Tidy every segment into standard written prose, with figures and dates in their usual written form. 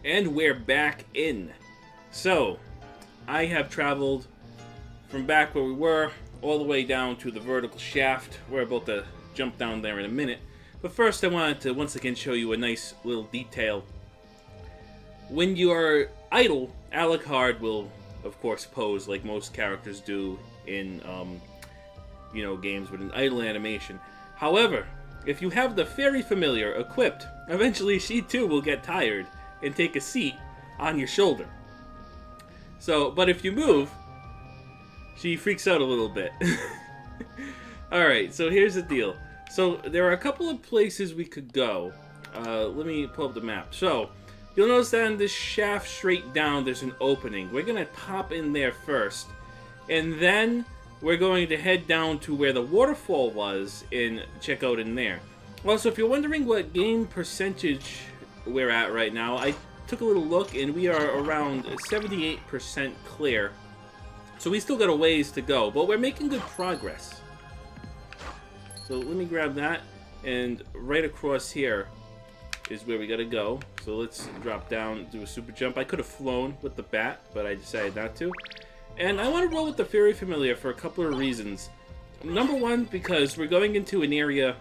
And we're back in. So, I have traveled from back where we were all the way down to the vertical shaft. We're about to jump down there in a minute. But first I wanted to once again show you a nice little detail. When you are idle, Alucard will of course pose like most characters do in games with an idle animation. However, if you have the Fairy Familiar equipped, eventually she too will get tired and take a seat on your shoulder. So, but if you move, she freaks out a little bit. Alright, so here's the deal. So, there are a couple of places we could go. Let me pull up the map. So, you'll notice that in this shaft straight down, there's an opening. We're going to pop in there first. And then, we're going to head down to where the waterfall was and check out in there. Also, if you're wondering what game percentage we're at right now, I took a little look and we are around 78% clear. So we still got a ways to go, but we're making good progress. So let me grab that, and right across here is where we gotta go. So let's drop down, do a super jump. I could have flown with the bat, but I decided not to. And I want to roll with the Fairy Familiar for a couple of reasons. Number one, because we're going into an area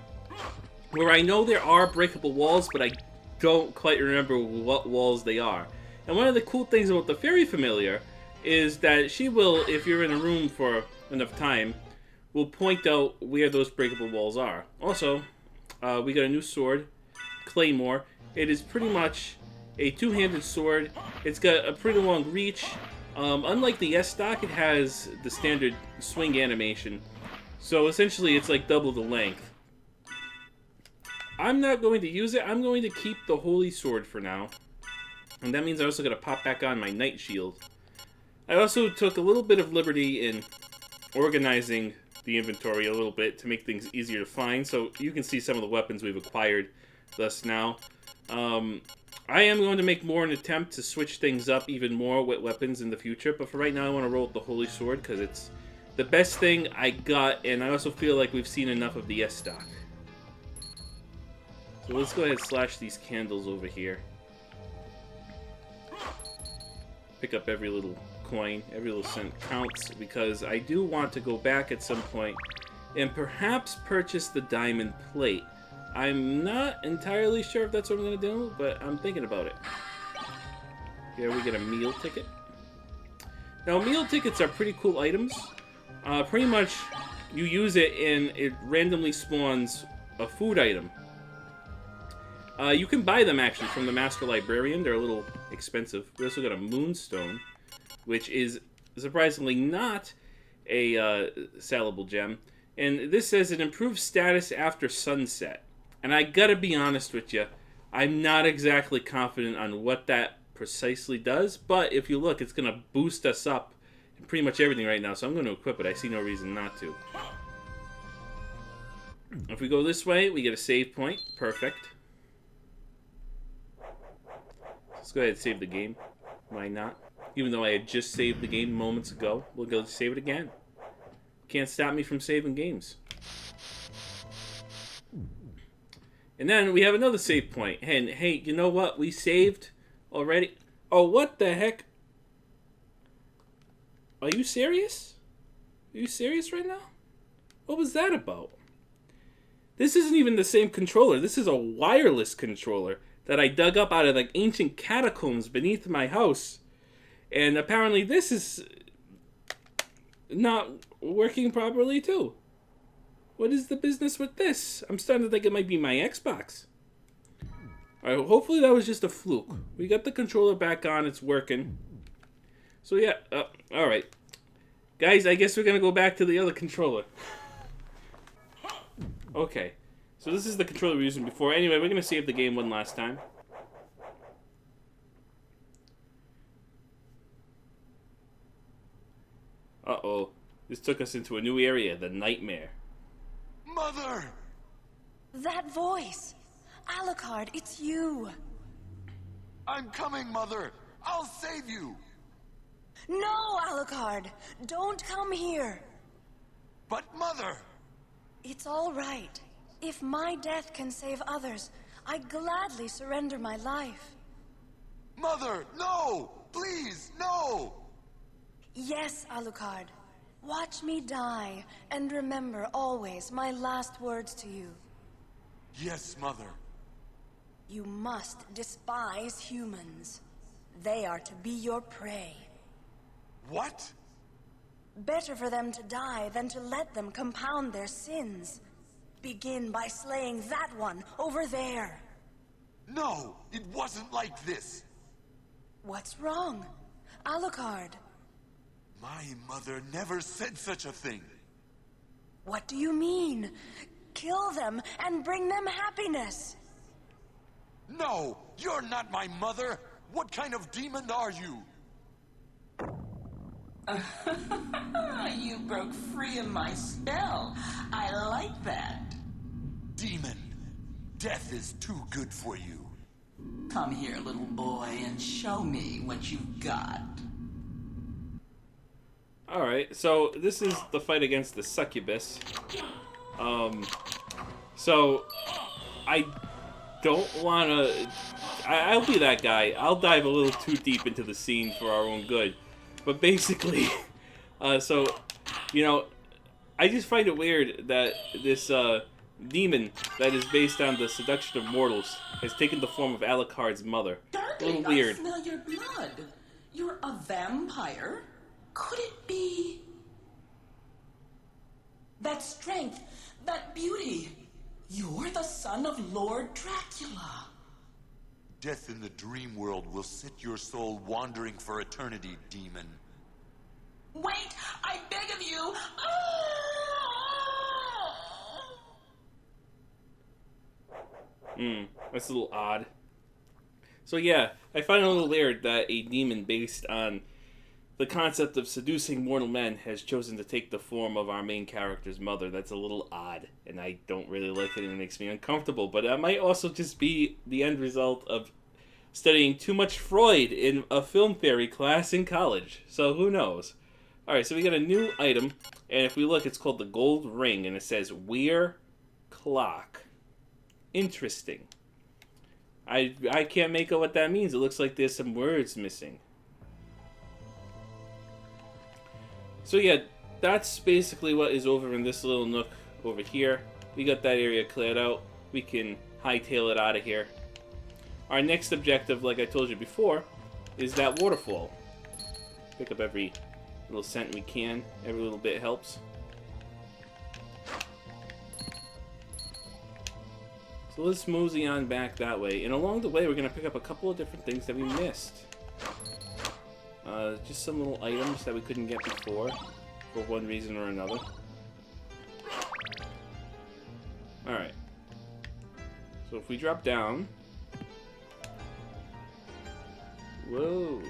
where I know there are breakable walls, but I don't quite remember what walls they are. And one of the cool things about the Fairy Familiar is that she will, if you're in a room for enough time, will point out where those breakable walls are. Also, we got a new sword, Claymore. It is pretty much a two-handed sword. It's got a pretty long reach. Unlike the S-Stock, it has the standard swing animation. So essentially, it's like double the length. I'm not going to use it. I'm going to keep the Holy Sword for now. And that means I also got to pop back on my Knight Shield. I also took a little bit of liberty in organizing the inventory a little bit to make things easier to find. So you can see some of the weapons we've acquired thus now. I am going to make more an attempt to switch things up even more with weapons in the future. But for right now, I want to roll with the Holy Sword because it's the best thing I got. And I also feel like we've seen enough of the S-Stock. So let's go ahead and slash these candles over here. Pick up every little coin, every little cent counts, because I do want to go back at some point and perhaps purchase the diamond plate. I'm not entirely sure if that's what I'm going to do, but I'm thinking about it. Here we get a meal ticket. Now, meal tickets are pretty cool items. Pretty much, you use it and it randomly spawns a food item. You can buy them, actually, from the Master Librarian. They're a little expensive. We also got a Moonstone, which is surprisingly not a sellable gem. And this says it improves status after sunset. And I gotta be honest with you, I'm not exactly confident on what that precisely does. But if you look, it's gonna boost us up in pretty much everything right now. So I'm going to equip it. I see no reason not to. If we go this way, we get a save point. Perfect. Let's go ahead and save the game. Why not? Even though I had just saved the game moments ago, we'll go save it again. Can't stop me from saving games. And then we have another save point. And hey, you know what? We saved already. Oh, what the heck? Are you serious? Are you serious right now? What was that about? This isn't even the same controller. This is a wireless controller that I dug up out of the ancient catacombs beneath my house. And apparently this is not working properly too. What is the business with this? I'm starting to think it might be my Xbox. Alright, hopefully that was just a fluke. We got the controller back on, it's working. So yeah, alright. Guys, I guess we're gonna go back to the other controller. Okay. So this is the controller we were using before. Anyway, we're gonna save the game one last time. Uh-oh. This took us into a new area, the Nightmare. Mother! That voice! Alucard, it's you! I'm coming, Mother! I'll save you! No, Alucard! Don't come here! But, Mother! It's all right. If my death can save others, I'd gladly surrender my life. Mother! Mother, no! Please, no! Yes, Alucard. Watch me die, and remember always my last words to you. Yes, Mother. You must despise humans. They are to be your prey. What? Better for them to die than to let them compound their sins. Begin by slaying that one over there. No, it wasn't like this. What's wrong? Alucard, My mother never said such a thing. what do you mean? Kill them and bring them happiness. No, you're not my mother. What kind of demon are you? You broke free of my spell. I like that. Demon, death is too good for you. Come here, little boy, and show me what you've got. Alright, so this is the fight against the succubus. So I don't want to... I'll be that guy. I'll dive a little too deep into the scene for our own good. But basically, so, you know, I just find it weird that this demon that is based on the seduction of mortals has taken the form of Alucard's mother. A little weird. I smell your blood. You're a vampire? Could it be... that strength, that beauty? You're the son of Lord Dracula. Death in the dream world will set your soul wandering for eternity, demon. Wait, I beg of you. That's a little odd. So yeah, I find it a little weird that a demon based on the concept of seducing mortal men has chosen to take the form of our main character's mother. That's a little odd, and I don't really like it, and it makes me uncomfortable. But that might also just be the end result of studying too much Freud in a film theory class in college. So who knows? Alright, so we got a new item, and if we look, it's called the Gold Ring, and it says Weir Clock. Interesting. I can't make out what that means. It looks like there's some words missing. So yeah, that's basically what is over in this little nook over here. We got that area cleared out. We can hightail it out of here. Our next objective, like I told you before, is that waterfall. Pick up every little cent we can. Every little bit helps. So let's mosey on back that way. And along the way, we're going to pick up a couple of different things that we missed. Just some little items that we couldn't get before, for one reason or another. Alright. So if we drop down... Whoa!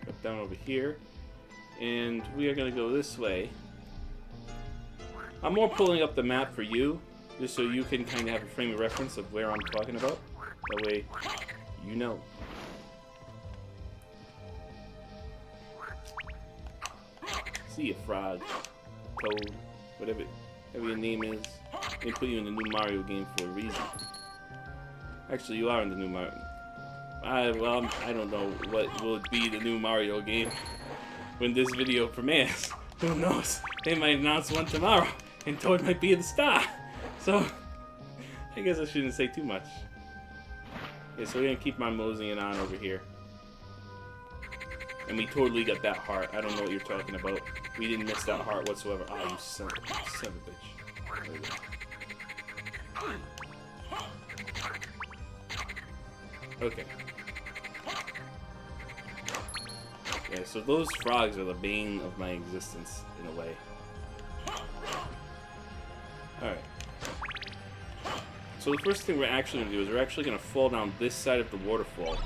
Drop down over here. And we are going to go this way. I'm more pulling up the map for you, just so you can kind of have a frame of reference of where I'm talking about. That way, you know. See you, frog, toad, whatever your name is. They put you in the new Mario game for a reason. Actually, you are in the new Mario. Well, I don't know what will be the new Mario game when this video premieres. Who knows? They might announce one tomorrow, and Toad might be the star. So, I guess I shouldn't say too much. Yeah, so we're gonna keep on moseying on over here. And we totally got that heart. I don't know what you're talking about. We didn't miss that heart whatsoever. Ah, you son of a bitch. Okay. Yeah, so those frogs are the bane of my existence, in a way. Alright. So the first thing we're actually going to do is we're actually going to fall down this side of the waterfall.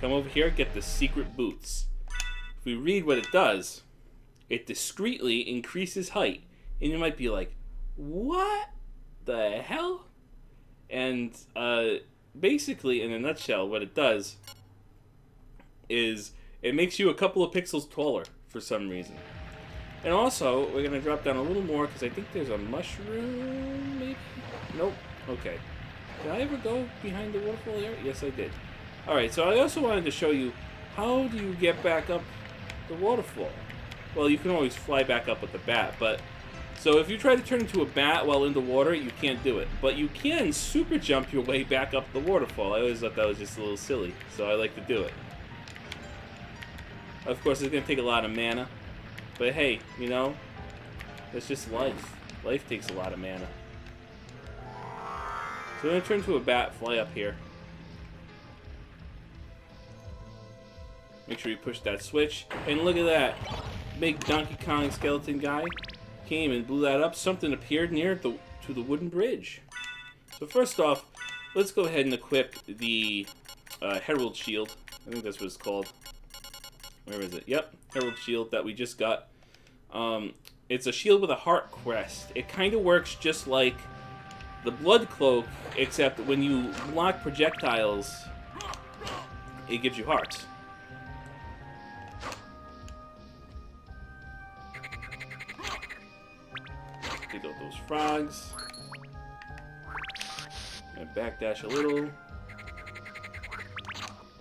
Come over here, get the secret boots. If we read what it does, it discreetly increases height. And you might be like, what the hell? And basically, in a nutshell, what it does is it makes you a couple of pixels taller for some reason. And also, we're going to drop down a little more because I think there's a mushroom, maybe? Nope. Okay. Did I ever go behind the waterfall here? Yes, I did. Alright, so I also wanted to show you, how do you get back up the waterfall? Well, you can always fly back up with the bat, but... So if you try to turn into a bat while in the water, you can't do it. But you can super jump your way back up the waterfall. I always thought that was just a little silly, so I like to do it. Of course, it's going to take a lot of mana. But hey, you know, that's just life. Life takes a lot of mana. So I'm going to turn into a bat, fly up here. Make sure you push that switch. And look at that. Big Donkey Kong skeleton guy came and blew that up. Something appeared near to the wooden bridge. So first off, let's go ahead and equip the Herald Shield. I think that's what it's called. Where is it? Yep, Herald Shield that we just got. It's a shield with a heart crest. It kind of works just like the Blood Cloak, except when you block projectiles, it gives you hearts. Take out those frogs. And backdash a little.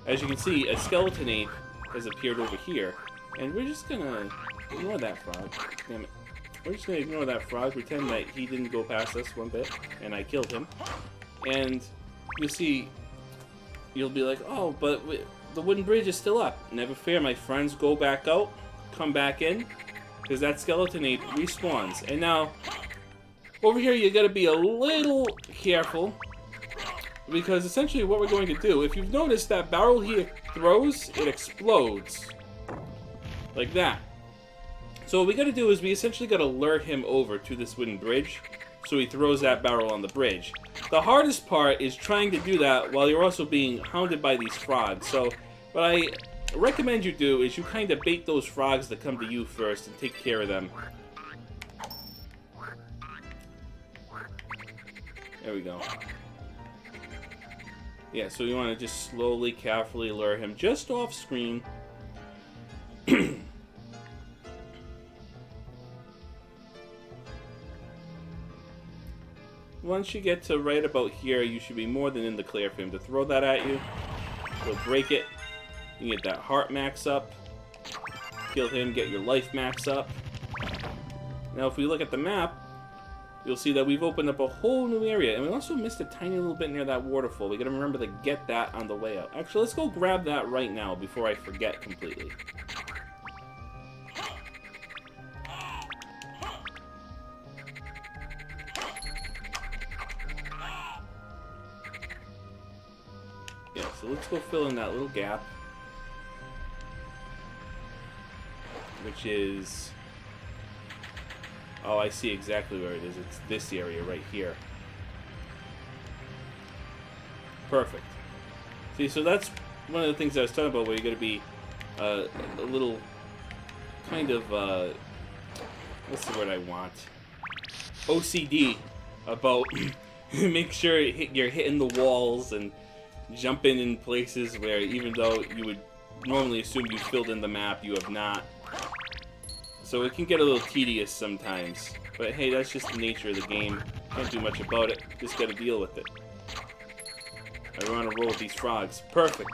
As you can see, a skeleton ape has appeared over here, and we're just gonna ignore that frog. Damn it. We're just gonna ignore that frog, pretend that he didn't go past us one bit, and I killed him. And you see, you'll be like, oh, but the wooden bridge is still up. Never fear, my friends. Go back out, come back in, because that skeleton ape respawns. And now, over here, you gotta be a little careful, because essentially what we're going to do, if you've noticed that barrel he throws, it explodes. Like that. So what we gotta do is we essentially gotta lure him over to this wooden bridge, so he throws that barrel on the bridge. The hardest part is trying to do that while you're also being hounded by these frogs. So what I recommend you do is you kind of bait those frogs to come to you first and take care of them. There we go. Yeah, so you want to just slowly, carefully lure him just off screen. Once you get to right about here, you should be more than in the clear for him to throw that at you. He'll break it. You get that heart max up. Kill him, get your life max up. Now if we look at the map, you'll see that we've opened up a whole new area. And we also missed a tiny little bit near that waterfall. We gotta remember to get that on the way out. Actually, let's go grab that right now before I forget completely. Yeah, so let's go fill in that little gap. Which is... Oh, I see exactly where it is. It's this area right here. Perfect. See, so that's one of the things I was talking about, where you're going to be a little kind of, what's the word I want? OCD about make sure you're hitting the walls and jumping in places where even though you would normally assume you filled in the map, you have not. So it can get a little tedious sometimes. But hey, that's just the nature of the game. Can't do much about it. Just gotta deal with it. I want to roll with these frogs. Perfect.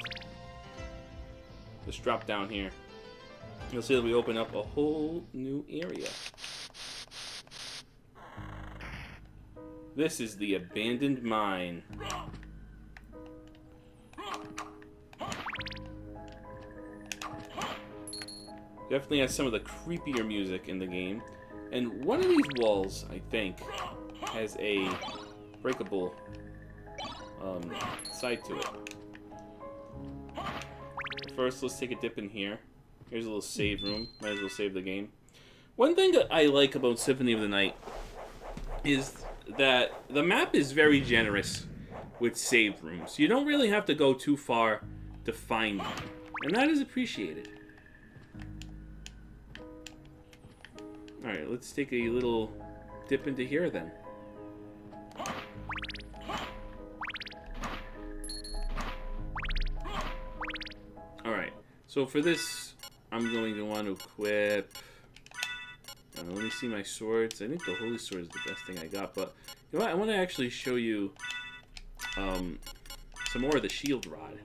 Just drop down here. You'll see that we open up a whole new area. This is the abandoned mine. Definitely has some of the creepier music in the game. And one of these walls, I think, has a breakable side to it. First, let's take a dip in here. Here's a little save room. Might as well save the game. One thing that I like about Symphony of the Night is that the map is very generous with save rooms. You don't really have to go too far to find them. And that is appreciated. Alright, let's take a little dip into here then. Alright, so for this, I'm going to want to equip... let me see my swords. I think the Holy Sword is the best thing I got, but you know what? I want to actually show you some more of the Shield Rod.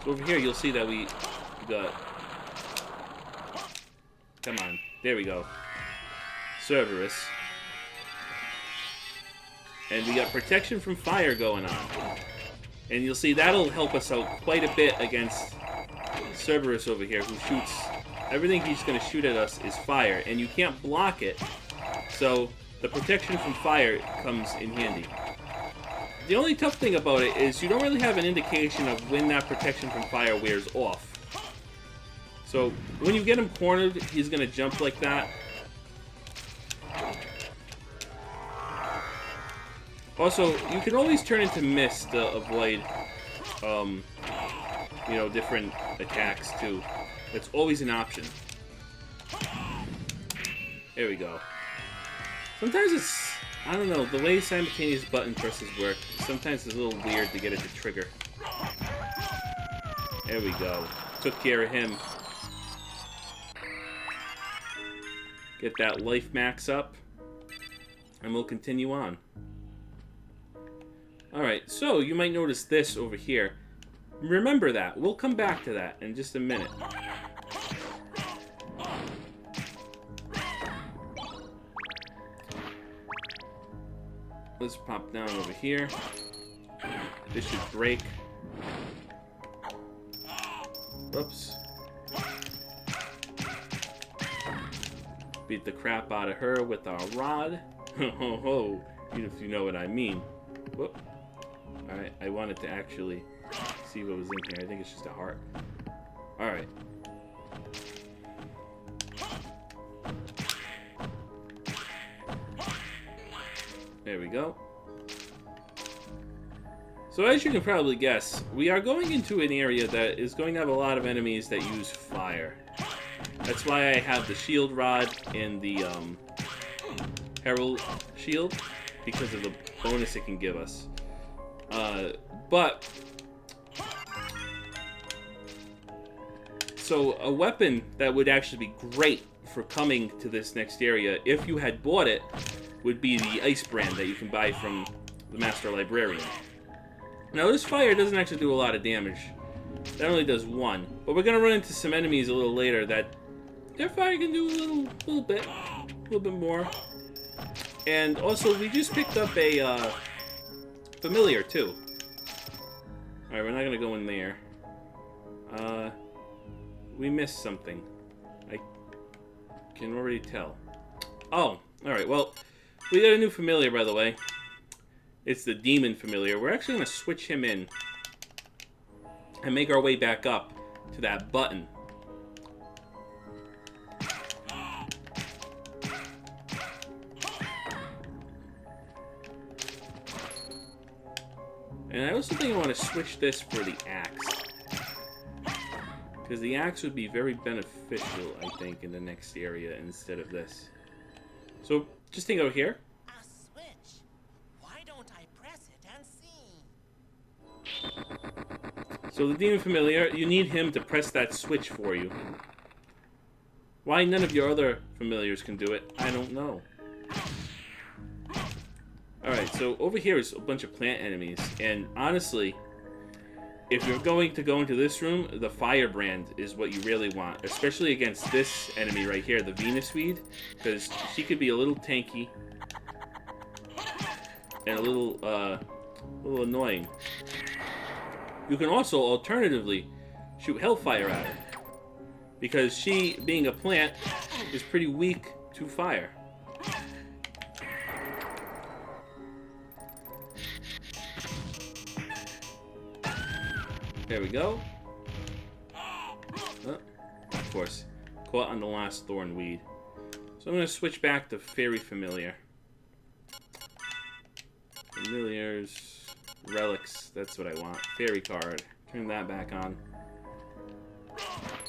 So over here, you'll see that we got... Come on. There we go. Cerberus. And we got protection from fire going on. And you'll see that'll help us out quite a bit against Cerberus over here, who shoots... Everything he's going to shoot at us is fire, and you can't block it. So the protection from fire comes in handy. The only tough thing about it is you don't really have an indication of when that protection from fire wears off. So when you get him cornered, he's going to jump like that. Also, you can always turn into mist to avoid, you know, different attacks too. That's always an option. There we go. Sometimes it's, I don't know, the way simultaneous button presses work, sometimes it's a little weird to get it to trigger. There we go. Took care of him. Get that life max up, and we'll continue on. Alright, so you might notice this over here. Remember that. We'll come back to that in just a minute. Let's pop down over here. This should break. Whoops. Beat the crap out of her with our rod. Ho ho ho. If you know what I mean. Whoop. Alright, I wanted to actually see what was in here. I think it's just a heart. Alright. There we go. So as you can probably guess, we are going into an area that is going to have a lot of enemies that use fire. That's why I have the shield rod and the Herald shield, because of the bonus it can give us. So a weapon that would actually be great for coming to this next area, if you had bought it, would be the ice brand that you can buy from the Master Librarian. Now this fire doesn't actually do a lot of damage. That only does 1. But we're gonna run into some enemies a little later that their fire can do a little bit more. And also we just picked up a familiar too. Alright, we're not gonna go in there. We missed something. I can already tell. Oh, alright, well, we got a new familiar, by the way. It's the demon familiar. We're actually going to switch him in and make our way back up to that button. And I also think I want to switch this for the axe. Because the axe would be very beneficial, I think, in the next area instead of this. So, just think over here. A switch. Why don't I press it and see? So the demon familiar, you need him to press that switch for you. Why none of your other familiars can do it, I don't know. Alright, so over here is a bunch of plant enemies, and honestly, if you're going to go into this room, the firebrand is what you really want, especially against this enemy right here, the Venus Weed, because she could be a little tanky and a little annoying. You can also alternatively shoot Hellfire at her, because she, being a plant, is pretty weak to fire. There we go. Of course, caught on the last thorn weed. So I'm going to switch back to Fairy Familiar. Familiars, relics, that's what I want. Fairy card, turn that back on.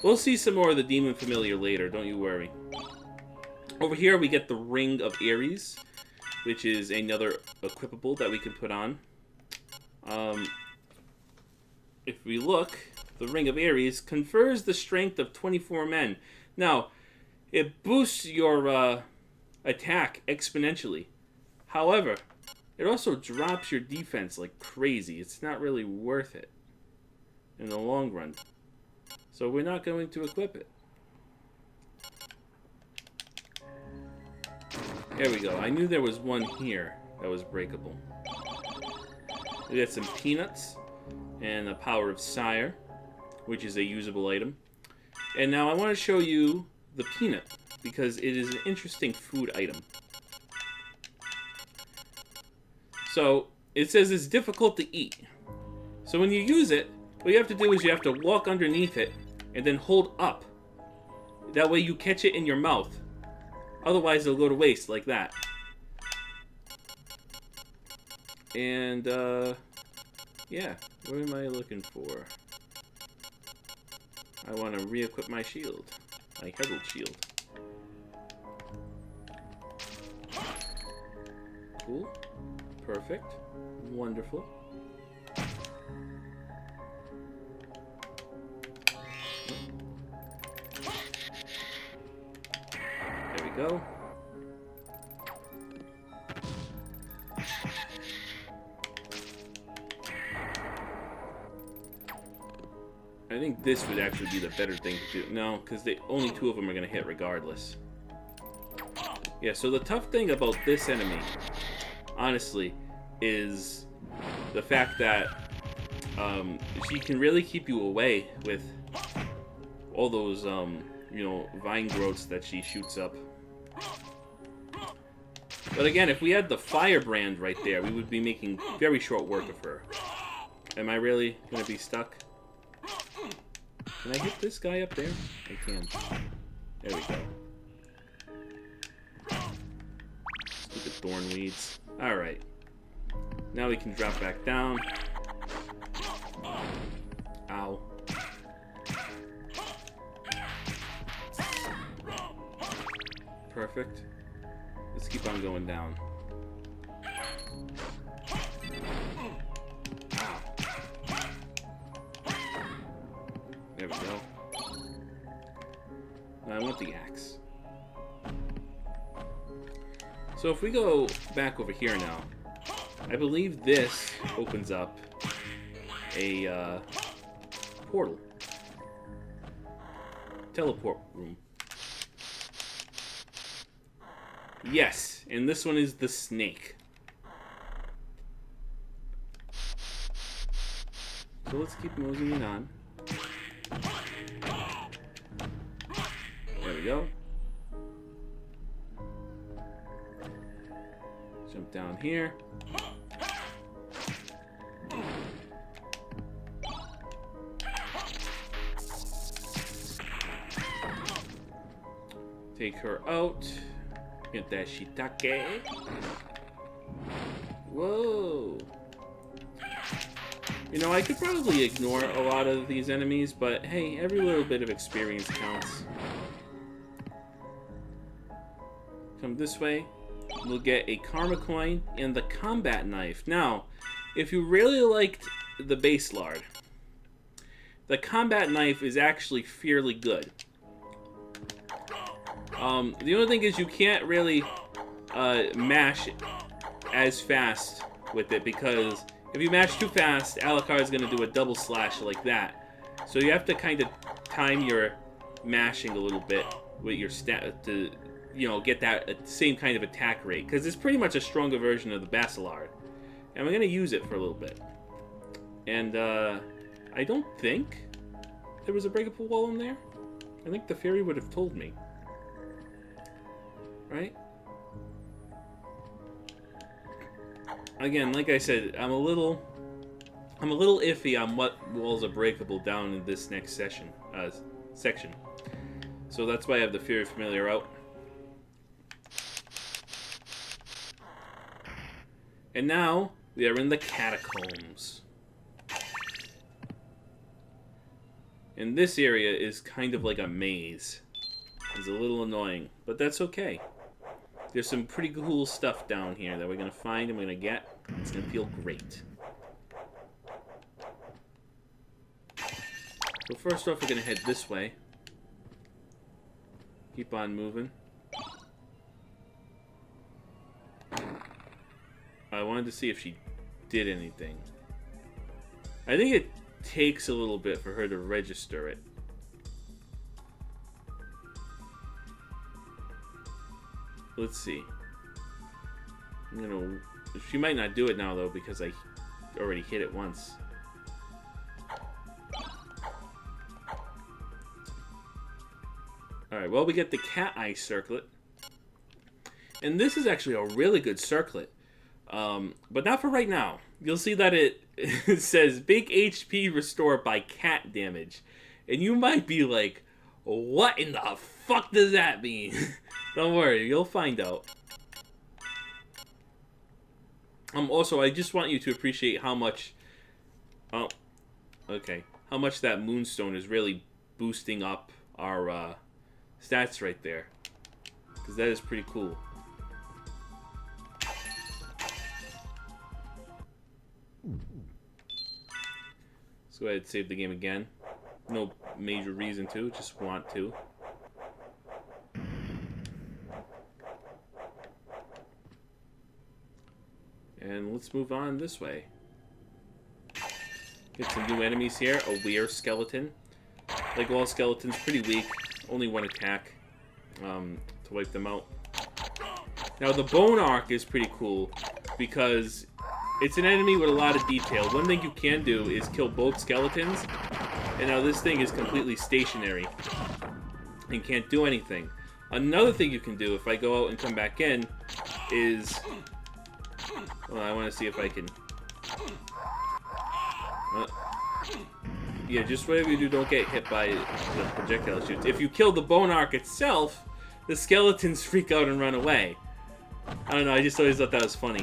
We'll see some more of the Demon Familiar later, don't you worry. Over here we get the Ring of Ares, which is another equipable that we can put on. If we look, the Ring of Ares confers the strength of 24 men. Now, it boosts your attack exponentially. However, it also drops your defense like crazy. It's not really worth it. in the long run. So we're not going to equip it. There we go. I knew there was one here that was breakable. We got some peanuts and the power of Sire, which is a usable item. And now I want to show you the peanut, because it is an interesting food item. So, it says it's difficult to eat. So when you use it, what you have to do is you have to walk underneath it and then hold up. That way you catch it in your mouth. Otherwise it'll go to waste like that. And, yeah. What am I looking for? I want to re-equip my shield. My herald shield. Cool. Perfect. Wonderful. There we go. I think this would actually be the better thing to do. No, because only two of them are going to hit regardless. Yeah, so the tough thing about this enemy, honestly, is the fact that she can really keep you away with all those, you know, vine growths that she shoots up. But again, if we had the firebrand right there, we would be making very short work of her. Am I really going to be stuck? Can I hit this guy up there? I can. There we go. Stupid thorn weeds. Alright. Now we can drop back down. Ow. Perfect. Let's keep on going down. There we go. I want the axe. So if we go back over here now, I believe this opens up a portal. Teleport room. Yes, and this one is the snake. So let's keep moseying on. There we go. Jump down here. Take her out. Get that shiitake. Whoa. You know, I could probably ignore a lot of these enemies, but hey, every little bit of experience counts. Come this way. We'll get a karma coin and the combat knife. Now, if you really liked the base lard, the combat knife is actually fairly good. The only thing is you can't really mash as fast with it, because if you mash too fast, Alucard is going to do a double slash like that. So you have to kind of time your mashing a little bit with your stat to, you know, get that same kind of attack rate, because it's pretty much a stronger version of the Basilard. And we're going to use it for a little bit. And I don't think there was a breakable wall in there. I think the fairy would have told me. Right? Again, like I said, I'm a little iffy on what walls are breakable down in this next section. So that's why I have the Fairy Familiar out. And now we are in the catacombs. And this area is kind of like a maze. It's a little annoying, but that's okay. There's some pretty cool stuff down here that we're going to find and we're going to get. It's going to feel great. So first off, we're going to head this way. Keep on moving. I wanted to see if she did anything. I think takes a little bit for her to register it. Let's see. You know, she might not do it now though because I already hit it once. Alright, well, we get the cat eye circlet. And this is actually a really good circlet. But not for right now. You'll see that it says big HP restore by cat damage. And you might be like, what in the fuck does that mean? Don't worry, you'll find out. Also, I just want you to appreciate how much... Oh, okay. How much that moonstone is really boosting up our stats right there. Because that is pretty cool. Let's go ahead and save the game again. No major reason to, just want to. And let's move on this way. Get some new enemies here. A weird skeleton. Like all skeletons, pretty weak. Only one attack to wipe them out. Now the bone arc is pretty cool because it's an enemy with a lot of detail. One thing you can do is kill both skeletons. And now this thing is completely stationary and can't do anything. Another thing you can do if I go out and come back in is... Well, I want to see if I can... yeah, just whatever you do, don't get hit by the projectile shoots. If you kill the bone arc itself, the skeletons freak out and run away. I don't know, I just always thought that was funny.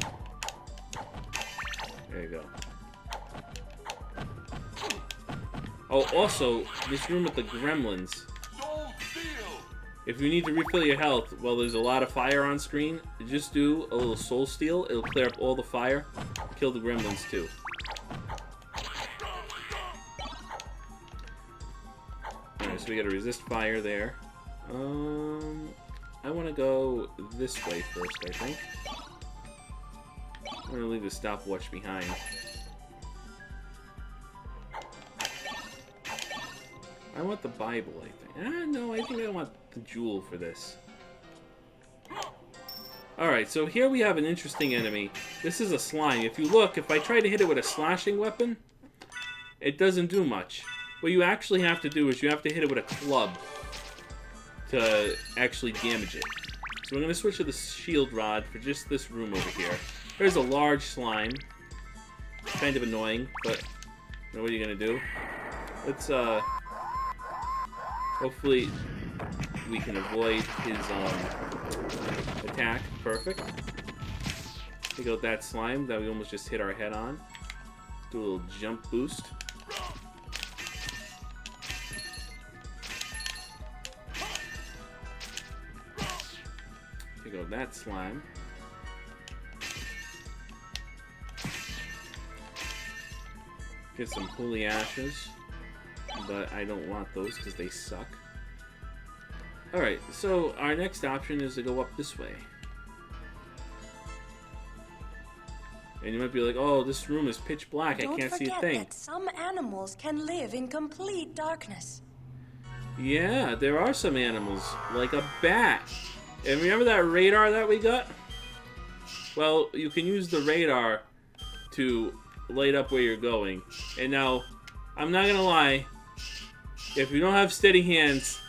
There you go. Oh, also, this room with the gremlins. If you need to refill your health while there's a lot of fire on screen, just do a little soul steal. It'll clear up all the fire. Kill the gremlins too. Alright, so we gotta resist fire there. I wanna go this way first, I think. I'm gonna leave the stopwatch behind. I want the Bible, I think. No, I think I want the jewel for this. Alright, so here we have an interesting enemy. This is a slime. If you look, if I try to hit it with a slashing weapon, it doesn't do much. What you actually have to do is you have to hit it with a club to actually damage it. So we're going to switch to the shield rod for just this room over here. There's a large slime. Kind of annoying, but you know what are you going to do? Let's, hopefully we can avoid his attack. Perfect. Take out that slime that we almost just hit our head on. Do a little jump boost. Take out that slime. Get some holy ashes. But I don't want those because they suck. Alright, so our next option is to go up this way. And you might be like, oh, this room is pitch black, I can't see a thing. Don't forget that some animals can live in complete darkness. Yeah, there are some animals, like a bat. And remember that radar that we got? Well, you can use the radar to light up where you're going. And now, I'm not gonna lie, if you don't have steady hands,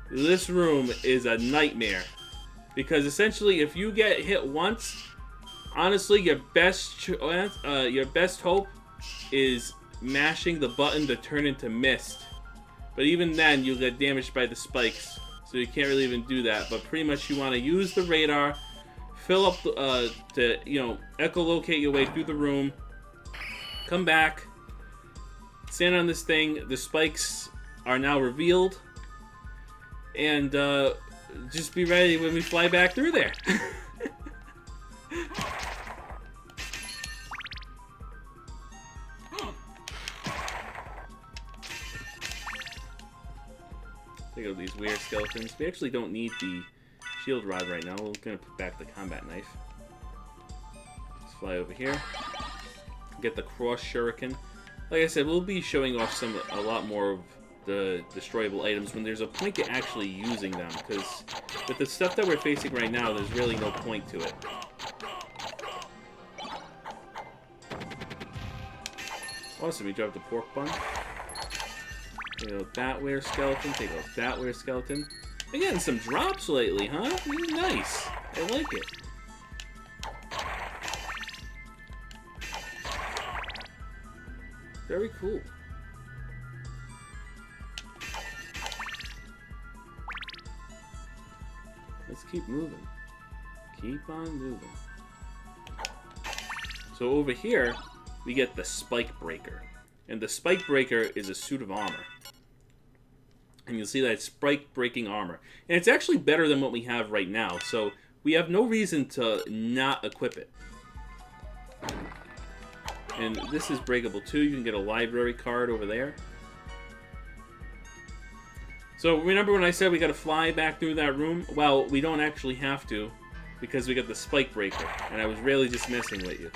this room is a nightmare. Because essentially, if you get hit once, honestly, your best hope is mashing the button to turn into mist. But even then, you'll get damaged by the spikes. So you can't really even do that. But pretty much you want to use the radar, fill up, to, you know, echolocate your way through the room, come back, stand on this thing, the spikes are now revealed, and just be ready when we fly back through there. Take out these weird skeletons. We actually don't need the shield rod right now. We're gonna put back the combat knife. Let's fly over here. Get the cross shuriken. like I said, we'll be showing off a lot more of the destroyable items when there's a point to actually using them, because with the stuff that we're facing right now, there's really no point to it. Awesome, we dropped the pork bun. Take out that were skeleton, take out that were skeleton. We're getting some drops lately, huh? This is nice. I like it. Very cool. Let's keep moving. Keep on moving. So over here, we get the Spike Breaker. And the Spike Breaker is a suit of armor. And you'll see that it's spike breaking armor. And it's actually better than what we have right now, so we have no reason to not equip it. And this is breakable too. You can get a library card over there. So remember when I said we gotta fly back through that room? Well, we don't actually have to, because we got the Spike Breaker. And I was really just messing with you.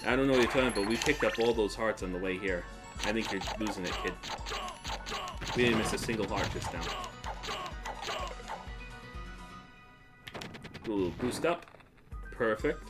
I don't know what you're talking about, but we picked up all those hearts on the way here. I think you're losing it, kid. We didn't miss a single heart just now. Do a little boost up. Perfect.